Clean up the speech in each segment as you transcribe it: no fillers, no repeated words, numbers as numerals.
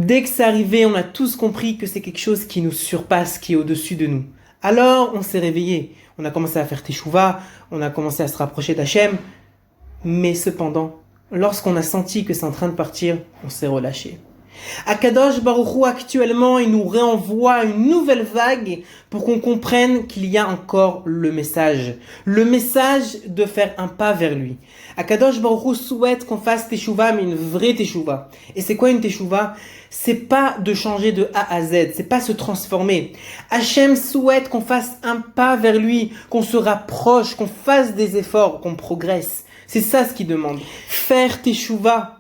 Dès que c'est arrivé, on a tous compris que c'est quelque chose qui nous surpasse, qui est au-dessus de nous. Alors, on s'est réveillé. On a commencé à faire teshuva, on a commencé à se rapprocher d'Hachem. Mais cependant, lorsqu'on a senti que c'est en train de partir, on s'est relâché. Akadosh Baruch Hu, actuellement, il nous réenvoie une nouvelle vague pour qu'on comprenne qu'il y a encore le message de faire un pas vers lui. Akadosh Baruch Hu souhaite qu'on fasse teshuva, mais une vraie teshuva. Et c'est quoi une teshuva? C'est pas de changer de A à Z, c'est pas se transformer. Hachem souhaite qu'on fasse un pas vers lui, qu'on se rapproche, qu'on fasse des efforts, qu'on progresse. C'est ça ce qu'il demande. Faire teshuva,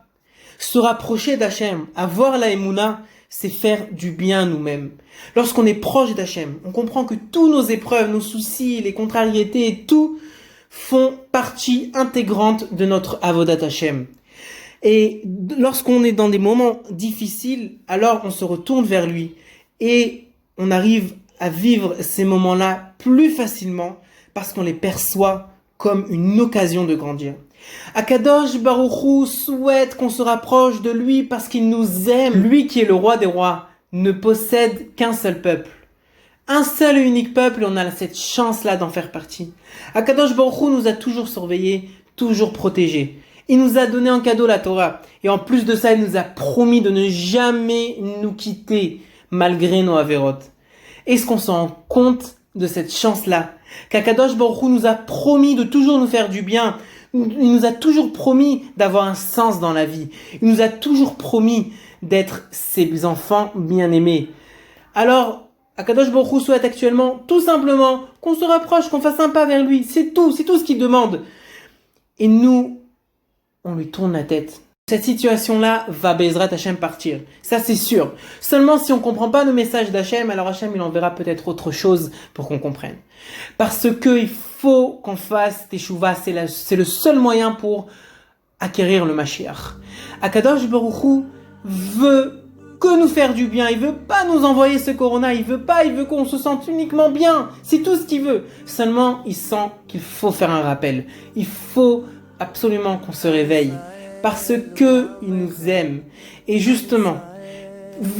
se rapprocher d'Hachem, avoir la Emouna, c'est faire du bien nous-mêmes. Lorsqu'on est proche d'Hachem, on comprend que tous nos épreuves, nos soucis, les contrariétés et tout font partie intégrante de notre avodat Hachem. Et lorsqu'on est dans des moments difficiles, alors on se retourne vers lui et on arrive à vivre ces moments-là plus facilement parce qu'on les perçoit comme une occasion de grandir. Akadosh Baruch Hu souhaite qu'on se rapproche de lui parce qu'il nous aime. Lui qui est le roi des rois ne possède qu'un seul peuple. Un seul et unique peuple, et on a cette chance-là d'en faire partie. Akadosh Baruch Hu nous a toujours surveillés, toujours protégés. Il nous a donné en cadeau la Torah. Et en plus de ça, il nous a promis de ne jamais nous quitter malgré nos avérotes. Est-ce qu'on se rend compte de cette chance-là? Qu'Akadosh Baruch Hu nous a promis de toujours nous faire du bien. Il nous a toujours promis d'avoir un sens dans la vie. Il nous a toujours promis d'être ses enfants bien-aimés. Alors, Akadosh Baruch Hu souhaite actuellement, tout simplement, qu'on se rapproche, qu'on fasse un pas vers lui. C'est tout ce qu'il demande. Et nous, on lui tourne la tête. Cette situation-là va Bezrat Hachem partir. Ça, c'est sûr. Seulement, si on ne comprend pas le message d'Hachem, alors Hachem, il enverra peut-être autre chose pour qu'on comprenne. Parce que il faut qu'on fasse teshuva. C'est le seul moyen pour acquérir le Mashiach. Akadosh Baruch Hu veut que nous faire du bien. Il veut pas nous envoyer ce corona. Il veut qu'on se sente uniquement bien. C'est tout ce qu'il veut. Seulement, il sent qu'il faut faire un rappel. Il faut absolument qu'on se réveille. Parce que il nous aime. Et justement,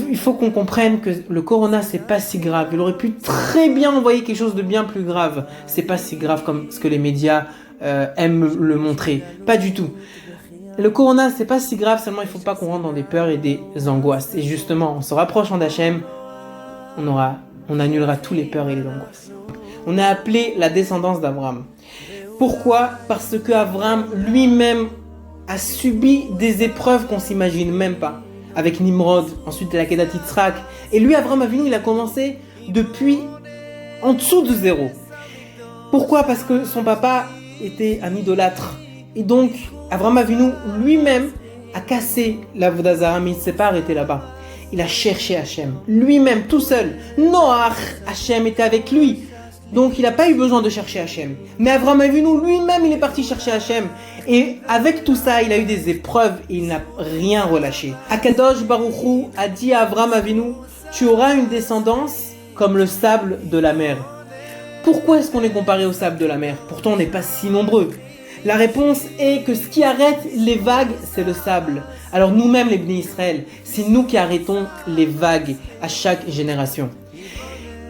il faut qu'on comprenne que le corona, c'est pas si grave. Il aurait pu très bien envoyer quelque chose de bien plus grave. C'est pas si grave comme ce que les médias aiment le montrer. Pas du tout. Le corona, c'est pas si grave, seulement il faut pas qu'on rentre dans des peurs et des angoisses. Et justement, en se rapprochant d'Hachem, on annulera tous les peurs et les angoisses. On est appelé la descendance d'Abraham. Pourquoi? Parce que Abraham lui-même a subi des épreuves qu'on s'imagine même pas. Avec Nimrod, ensuite la Kedat Yitzhak. Et lui, Abraham Avinu, il a commencé depuis en dessous de zéro. Pourquoi? Parce que son papa était un idolâtre. Et donc, Abraham Avinu lui-même a cassé la Vodazara, mais il ne s'est pas arrêté là-bas. Il a cherché Hachem, lui-même, tout seul. Noach, Hachem était avec lui. Donc il n'a pas eu besoin de chercher Hachem. Mais Abraham Avinu lui-même, il est parti chercher Hachem. Et avec tout ça, il a eu des épreuves et il n'a rien relâché. Akadosh Baruch Hu a dit à Abraham Avinu, tu auras une descendance comme le sable de la mer. Pourquoi est-ce qu'on est comparé au sable de la mer? Pourtant, on n'est pas si nombreux. La réponse est que ce qui arrête les vagues, c'est le sable. Alors nous-mêmes, les Bnei Israël, c'est nous qui arrêtons les vagues à chaque génération.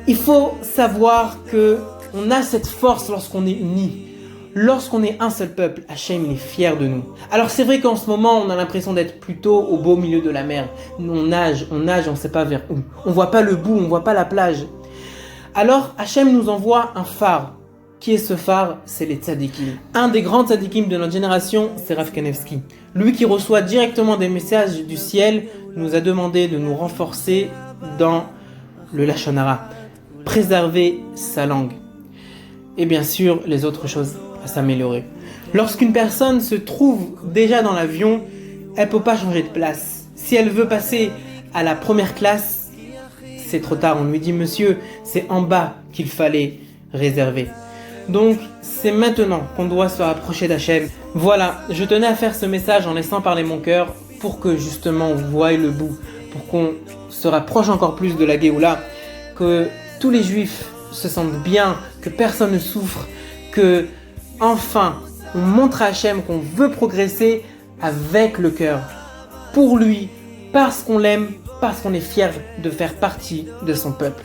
Il faut savoir que on a cette force lorsqu'on est unis. Lorsqu'on est un seul peuple, Hachem il est fier de nous. Alors c'est vrai qu'en ce moment, on a l'impression d'être plutôt au beau milieu de la mer. On nage, on ne sait pas vers où. On voit pas le bout, on voit pas la plage. Alors Hachem nous envoie un phare. Qui est ce phare? C'est les tzadikim. Un des grands tzadikim de notre génération, c'est Rav Kanevski. Lui qui reçoit directement des messages du ciel, nous a demandé de nous renforcer dans le Lashon Hara. Préserver sa langue. Et bien sûr, les autres choses à s'améliorer. Lorsqu'une personne se trouve déjà dans l'avion, elle ne peut pas changer de place. Si elle veut passer à la première classe, c'est trop tard. On lui dit, monsieur, c'est en bas qu'il fallait réserver. Donc, c'est maintenant qu'on doit se rapprocher d'Hachem. Voilà, je tenais à faire ce message en laissant parler mon cœur pour que justement on voie le bout, pour qu'on se rapproche encore plus de la Géoula, que tous les juifs se sentent bien, que personne ne souffre, que enfin on montre à Hachem qu'on veut progresser avec le cœur, pour lui, parce qu'on l'aime parce qu'on est fier de faire partie de son peuple.